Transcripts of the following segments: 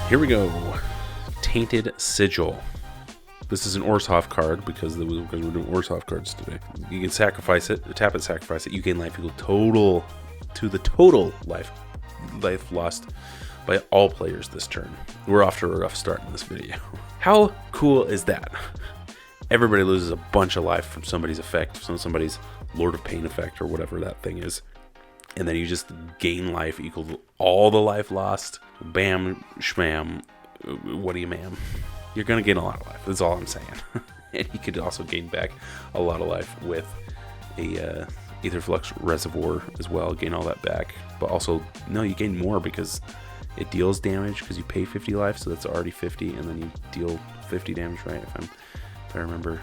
Here we go. Tainted Sigil. This is an Orzhov card because we're doing Orzhov cards today. You can sacrifice it, tap it, sacrifice it. You gain life equal to the total life lost by all players this turn. We're off to a rough start in this video. How cool is that? Everybody loses a bunch of life from somebody's effect, from somebody's Lord of Pain effect or whatever that thing is. And then you just gain life equal to all the life lost. Bam, shmam, what do you ma'am? You're going to gain a lot of life. That's all I'm saying. And you could also gain back a lot of life with a Aetherflux Reservoir as well. Gain all that back. But also, no, you gain more because it deals damage because you pay 50 life. So that's already 50. And then you deal 50 damage, right? If I remember.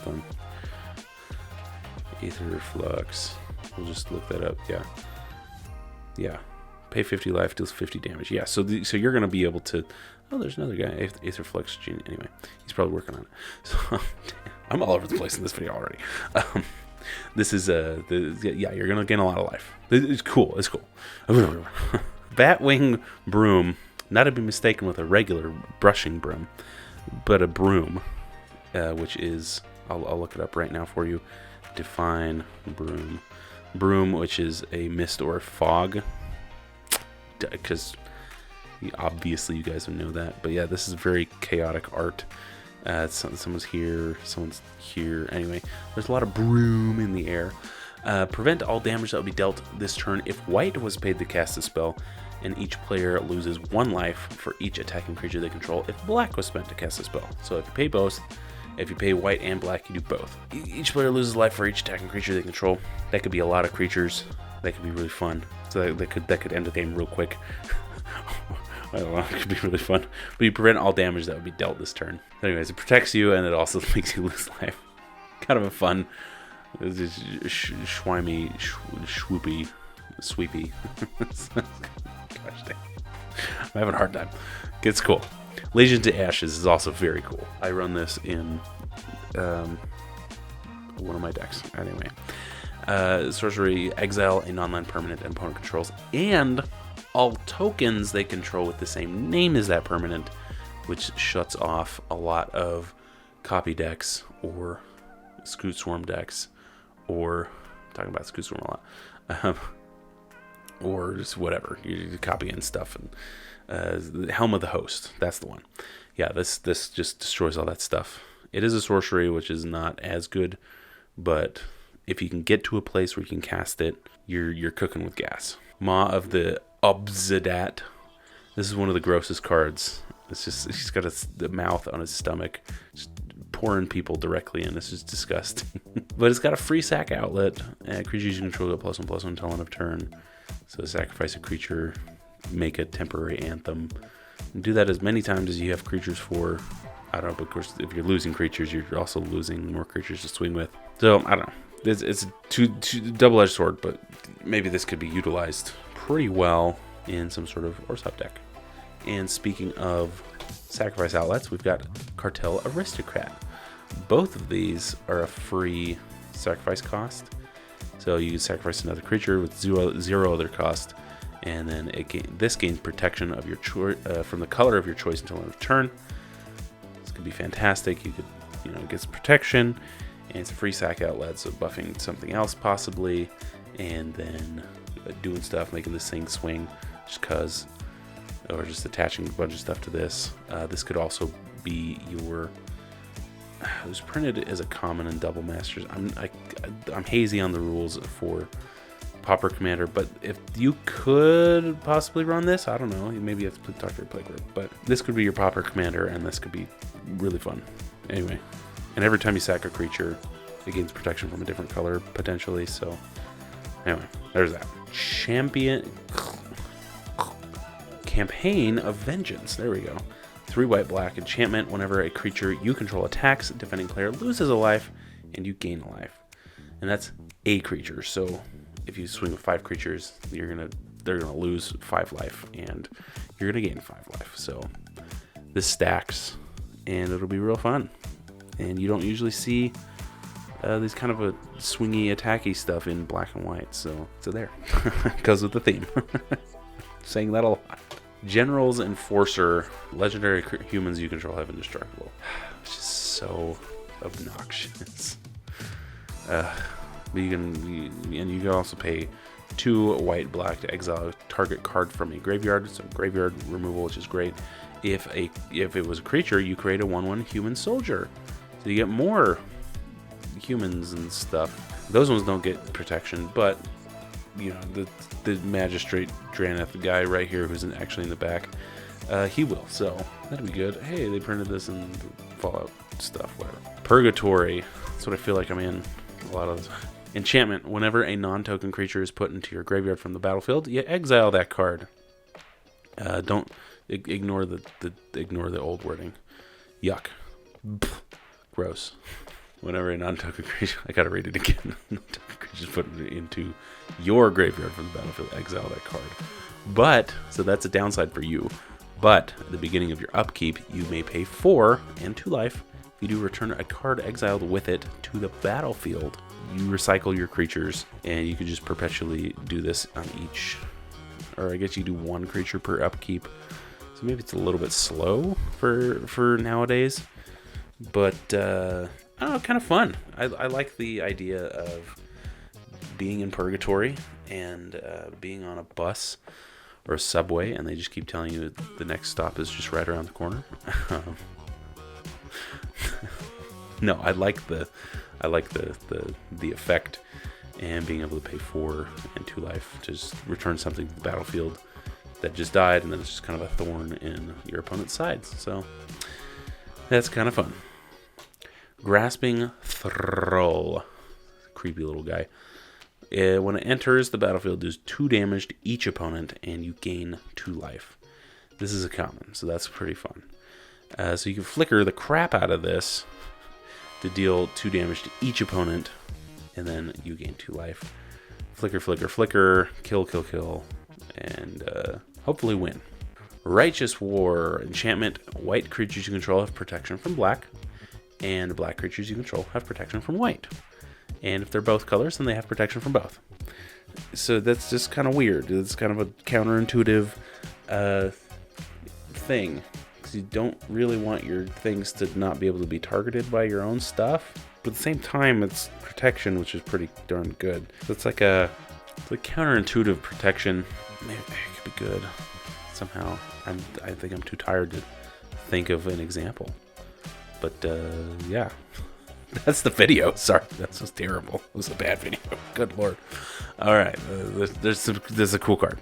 Hold on. Aetherflux. We'll just look that up. Yeah. Pay 50 life, deals 50 damage. Yeah, so you're going to be able to... Oh, there's another guy, Aetherflux Gene. Anyway, he's probably working on it. So I'm all over the place in this video already. This is, you're going to gain a lot of life. It's cool. It's cool. Batwing Broom, not to be mistaken with a regular brushing broom, but a broom, which is... I'll look it up right now for you. Define broom. Broom, which is a mist or fog, because obviously you guys would know that. But yeah, this is very chaotic art. Someone's here, someone's here. Anyway, there's a lot of broom in the air. Prevent all damage that will be dealt this turn if white was paid to cast a spell, and each player loses 1 life for each attacking creature they control if black was spent to cast a spell. So if you pay both, if you pay white and black, you do both. Each player loses life for each attacking creature they control. That could be a lot of creatures. That could be really fun. So that could end the game real quick. I don't know. It could be really fun. But you prevent all damage that would be dealt this turn. Anyways, it protects you and it also makes you lose life. Kind of a fun, schwimy, swoopy, sweepy. Gosh dang. I'm having a hard time. It's cool. Legion to Ashes is also very cool. I run this in one of my decks. Anyway, sorcery, exile a non-land permanent and opponent controls, and all tokens they control with the same name as that permanent, which shuts off a lot of copy decks or Scoot Swarm decks, or talking about Scoot Swarm a lot, or just whatever. You copy in stuff and. The Helm of the Host, that's the one. Yeah, this just destroys all that stuff. It is a sorcery, which is not as good, but if you can get to a place where you can cast it, you're cooking with gas. Maw of the Obsidat. This is one of the grossest cards. It's just he's got the mouth on his stomach, just pouring people directly in. This is disgusting. But it's got a free sack outlet. Creatures you control get +1/+1 until end of turn. So sacrifice a creature. Make a temporary anthem. Do that as many times as you have creatures for. I don't know, but of course, if you're losing creatures, you're also losing more creatures to swing with. So, I don't know. It's a two double-edged sword, but maybe this could be utilized pretty well in some sort of Orzhov deck. And speaking of sacrifice outlets, we've got Cartel Aristocrat. Both of these are a free sacrifice cost. So you can sacrifice another creature with zero other cost. And then this gains protection of your from the color of your choice until end of turn. This could be fantastic. You could, it gets protection, and it's a free sack outlet, so buffing something else possibly, and then doing stuff, making this thing swing, just cause, or just attaching a bunch of stuff to this. This could also be your. It was printed as a common in Double Masters. I'm hazy on the rules for Pauper Commander, but if you could possibly run this, I don't know, maybe you have to talk to your playgroup, but this could be your Pauper Commander, and this could be really fun. Anyway, and every time you sack a creature, it gains protection from a different color, potentially, so anyway, there's that. Campaign of Vengeance, there we go. 3 white-black enchantment. Whenever a creature you control attacks, defending player loses a life, and you gain a life. And that's a creature, so if you swing with 5 creatures, they're gonna lose 5 life, and you're gonna gain 5 life. So this stacks, and it'll be real fun. And you don't usually see these kind of a swingy, attacky stuff in black and white. So there, goes with the theme. Saying that a lot. General's Enforcer. Legendary humans you control have indestructible. Which is so obnoxious. But you can also pay 2 white black to exile a target card from a graveyard. So graveyard removal, which is great. If it was a creature, you create a 1/1 human soldier. So you get more humans and stuff. Those ones don't get protection, but you know, the magistrate Draneth guy right here, who's actually in the back, he will. So that'd be good. Hey, they printed this in Fallout stuff, whatever. Purgatory. That's what I feel like I'm in a lot of this. Enchantment. Whenever a non-token creature is put into your graveyard from the battlefield, you exile that card. Don't ignore the old wording. Yuck. Gross. Whenever a non-token creature, I gotta read it again. Non-token creature is put into your graveyard from the battlefield, exile that card. But, so that's a downside for you. But at the beginning of your upkeep, you may pay 4 and 2 life. If you do, return a card exiled with it to the battlefield. You recycle your creatures, and you can just perpetually do this on each. Or I guess you do 1 creature per upkeep. So maybe it's a little bit slow for nowadays. But I don't know, kind of fun. I like the idea of being in purgatory and being on a bus or a subway, and they just keep telling you the next stop is just right around the corner. No, I like the effect, and being able to pay 4 and 2 life to just return something to the battlefield that just died, and then it's just kind of a thorn in your opponent's sides. So that's kind of fun. Grasping Thrall. Creepy little guy. When it enters the battlefield, does 2 damage to each opponent, and you gain 2 life. This is a common, so that's pretty fun. So you can flicker the crap out of this to deal 2 damage to each opponent, and then you gain 2 life. Flicker, flicker, flicker, kill, kill, kill, and hopefully win. Righteous War. Enchantment. White creatures you control have protection from black, and black creatures you control have protection from white. And if they're both colors, then they have protection from both. So that's just kind of weird. It's kind of a counterintuitive thing. Because you don't really want your things to not be able to be targeted by your own stuff. But at the same time, it's protection, which is pretty darn good. So it's like a counterintuitive protection. Maybe it could be good somehow. I think I'm too tired to think of an example. But yeah. That's the video. Sorry, that's just terrible. It was a bad video. Good lord. All right, there's a cool card.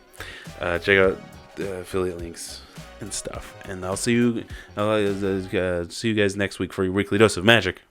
Check out the affiliate links and stuff, and I'll see you guys next week for your weekly dose of magic.